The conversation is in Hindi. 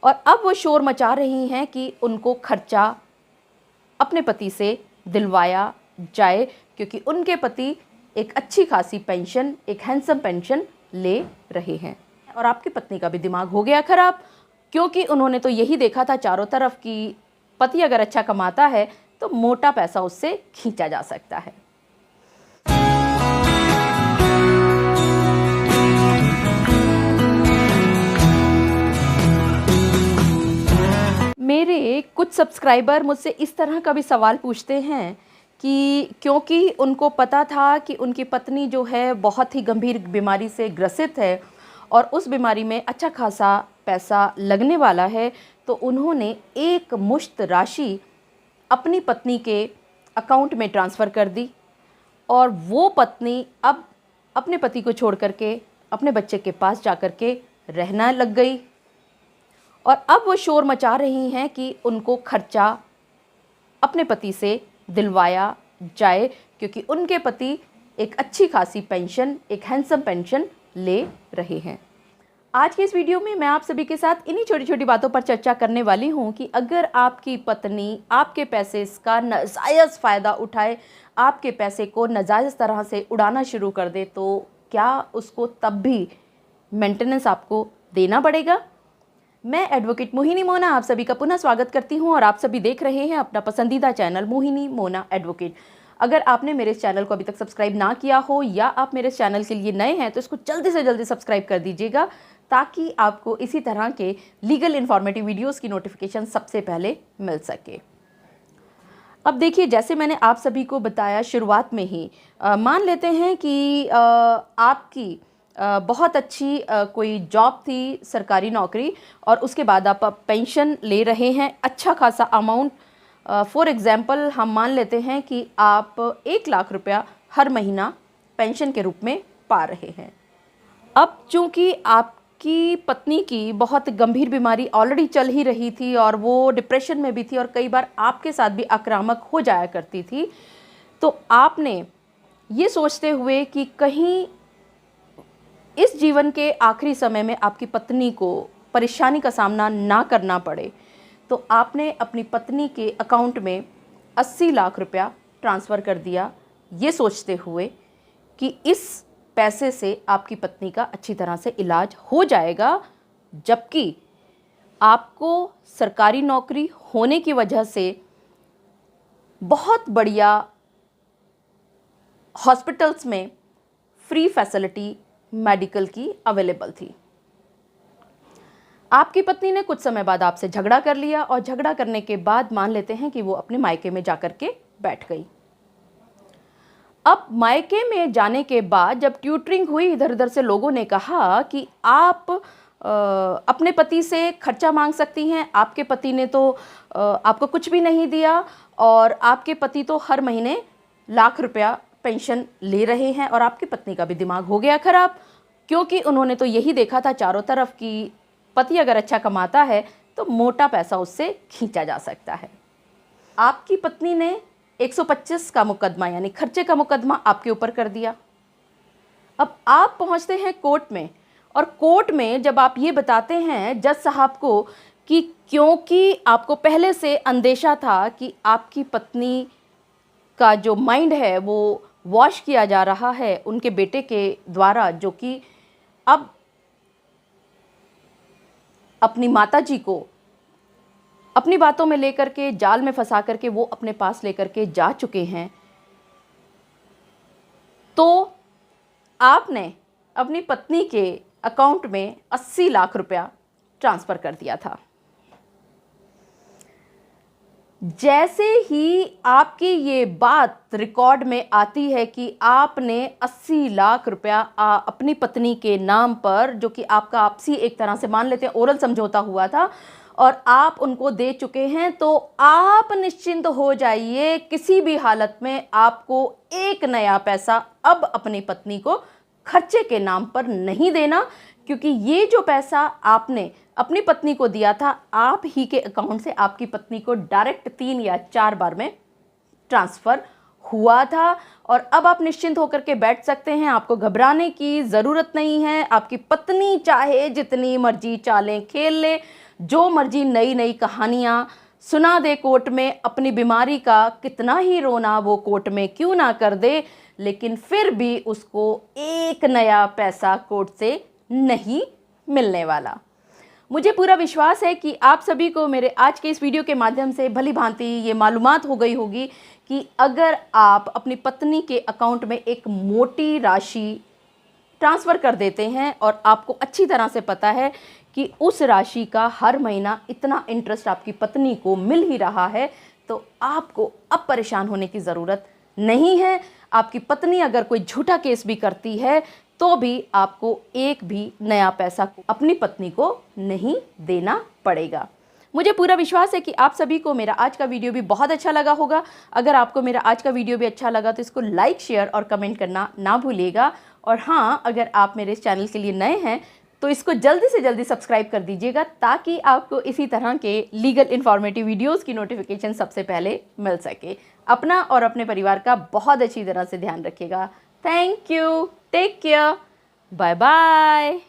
और अब वो शोर मचा रही हैं कि उनको खर्चा अपने पति से दिलवाया जाए, क्योंकि उनके पति एक अच्छी खासी पेंशन, एक हैंडसम पेंशन ले रहे हैं। और आपकी पत्नी का भी दिमाग हो गया खराब, क्योंकि उन्होंने तो यही देखा था चारों तरफ कि पति अगर अच्छा कमाता है तो मोटा पैसा उससे खींचा जा सकता है। मेरे कुछ सब्सक्राइबर मुझसे इस तरह का भी सवाल पूछते हैं कि क्योंकि उनको पता था कि उनकी पत्नी जो है बहुत ही गंभीर बीमारी से ग्रसित है और उस बीमारी में अच्छा खासा पैसा लगने वाला है, तो उन्होंने एक मुश्त राशि अपनी पत्नी के अकाउंट में ट्रांसफ़र कर दी और वो पत्नी अब अपने पति को छोड़ करके अपने बच्चे के पास जा कर के रहना लग गई। और अब वो शोर मचा रही हैं कि उनको खर्चा अपने पति से दिलवाया जाए, क्योंकि उनके पति एक अच्छी खासी पेंशन, एक हैंडसम पेंशन ले रहे हैं। आज के इस वीडियो में मैं आप सभी के साथ इन्हीं छोटी छोटी बातों पर चर्चा करने वाली हूं कि अगर आपकी पत्नी आपके पैसे का नाजायज़ फ़ायदा उठाए, आपके पैसे को नाजायज़ तरह से उड़ाना शुरू कर दे, तो क्या उसको तब भी मेंटेनेंस आपको देना पड़ेगा? मैं एडवोकेट मोहिनी मोना आप सभी का पुनः स्वागत करती हूं और आप सभी देख रहे हैं अपना पसंदीदा चैनल मोहिनी मोना एडवोकेट। अगर आपने मेरे इस चैनल को अभी तक सब्सक्राइब ना किया हो या आप मेरे इस चैनल के लिए नए हैं तो इसको जल्दी से जल्दी सब्सक्राइब कर दीजिएगा, ताकि आपको इसी तरह के लीगल इन्फॉर्मेटिव वीडियोज़ की नोटिफिकेशन सबसे पहले मिल सके। अब देखिए, जैसे मैंने आप सभी को बताया शुरुआत में ही, मान लेते हैं कि आपकी बहुत अच्छी कोई जॉब थी, सरकारी नौकरी, और उसके बाद आप पेंशन ले रहे हैं अच्छा खासा अमाउंट। फॉर एग्ज़ाम्पल हम मान लेते हैं कि आप 1 लाख रुपया हर महीना पेंशन के रूप में पा रहे हैं। अब चूँकि आपकी पत्नी की बहुत गंभीर बीमारी ऑलरेडी चल ही रही थी और वो डिप्रेशन में भी थी और कई बार आपके साथ भी आक्रामक हो जाया करती थी, तो आपने ये सोचते हुए कि कहीं इस जीवन के आखिरी समय में आपकी पत्नी को परेशानी का सामना ना करना पड़े, तो आपने अपनी पत्नी के अकाउंट में 80 लाख रुपया ट्रांसफ़र कर दिया, ये सोचते हुए कि इस पैसे से आपकी पत्नी का अच्छी तरह से इलाज हो जाएगा, जबकि आपको सरकारी नौकरी होने की वजह से बहुत बढ़िया हॉस्पिटल्स में फ्री फैसिलिटी मेडिकल की अवेलेबल थी। आपकी पत्नी ने कुछ समय बाद आपसे झगड़ा कर लिया और झगड़ा करने के बाद मान लेते हैं कि वो अपने मायके में जाकर के बैठ गई। अब मायके में जाने के बाद जब ट्यूटरिंग हुई, इधर उधर से लोगों ने कहा कि आप अपने पति से खर्चा मांग सकती हैं, आपके पति ने तो आपको कुछ भी नहीं दिया और आपके पति तो हर महीने लाख रुपया पेंशन ले रहे हैं। और आपकी पत्नी का भी दिमाग हो गया खराब, क्योंकि उन्होंने तो यही देखा था चारों तरफ कि पति अगर अच्छा कमाता है तो मोटा पैसा उससे खींचा जा सकता है। आपकी पत्नी ने 125 का मुकदमा यानी खर्चे का मुकदमा आपके ऊपर कर दिया। अब आप पहुंचते हैं कोर्ट में, और कोर्ट में जब आप ये बताते हैं जज साहब को कि क्योंकि आपको पहले से अंदेशा था कि आपकी पत्नी का जो माइंड है वो वॉश किया जा रहा है उनके बेटे के द्वारा, जो कि अब अपनी माताजी को अपनी बातों में लेकर के जाल में फंसा करके वो अपने पास लेकर के जा चुके हैं, तो आपने अपनी पत्नी के अकाउंट में 80 लाख रुपया ट्रांसफ़र कर दिया था। जैसे ही आपकी ये बात रिकॉर्ड में आती है कि आपने 80 लाख रुपया अपनी पत्नी के नाम पर, जो कि आपका आपसी एक तरह से मान लेते हैं ओरल समझौता हुआ था, और आप उनको दे चुके हैं, तो आप निश्चिंत हो जाइए, किसी भी हालत में आपको एक नया पैसा अब अपनी पत्नी को खर्चे के नाम पर नहीं देना, क्योंकि ये जो पैसा आपने अपनी पत्नी को दिया था, आप ही के अकाउंट से आपकी पत्नी को डायरेक्ट 3 या 4 बार में ट्रांसफ़र हुआ था। और अब आप निश्चिंत होकर के बैठ सकते हैं, आपको घबराने की ज़रूरत नहीं है। आपकी पत्नी चाहे जितनी मर्जी चालें खेल ले, जो मर्जी नई नई कहानियाँ सुना दे कोर्ट में, अपनी बीमारी का कितना ही रोना वो कोर्ट में क्यों ना कर दे, लेकिन फिर भी उसको एक नया पैसा कोर्ट से नहीं मिलने वाला। मुझे पूरा विश्वास है कि आप सभी को मेरे आज के इस वीडियो के माध्यम से भली भांति ये मालूमात हो गई होगी कि अगर आप अपनी पत्नी के अकाउंट में एक मोटी राशि ट्रांसफ़र कर देते हैं और आपको अच्छी तरह से पता है कि उस राशि का हर महीना इतना इंटरेस्ट आपकी पत्नी को मिल ही रहा है, तो आपको अब परेशान होने की ज़रूरत नहीं है। आपकी पत्नी अगर कोई झूठा केस भी करती है तो भी आपको एक भी नया पैसा अपनी पत्नी को नहीं देना पड़ेगा। मुझे पूरा विश्वास है कि आप सभी को मेरा आज का वीडियो भी बहुत अच्छा लगा होगा। अगर आपको मेरा आज का वीडियो भी अच्छा लगा तो इसको लाइक, शेयर और कमेंट करना ना भूलिएगा। और हाँ, अगर आप मेरे इस चैनल के लिए नए हैं तो इसको जल्दी से जल्दी सब्सक्राइब कर दीजिएगा, ताकि आपको इसी तरह के लीगल इन्फॉर्मेटिव वीडियोस की नोटिफिकेशन सबसे पहले मिल सके। अपना और अपने परिवार का बहुत अच्छी तरह से ध्यान रखिएगा। Thank you, take care, bye bye.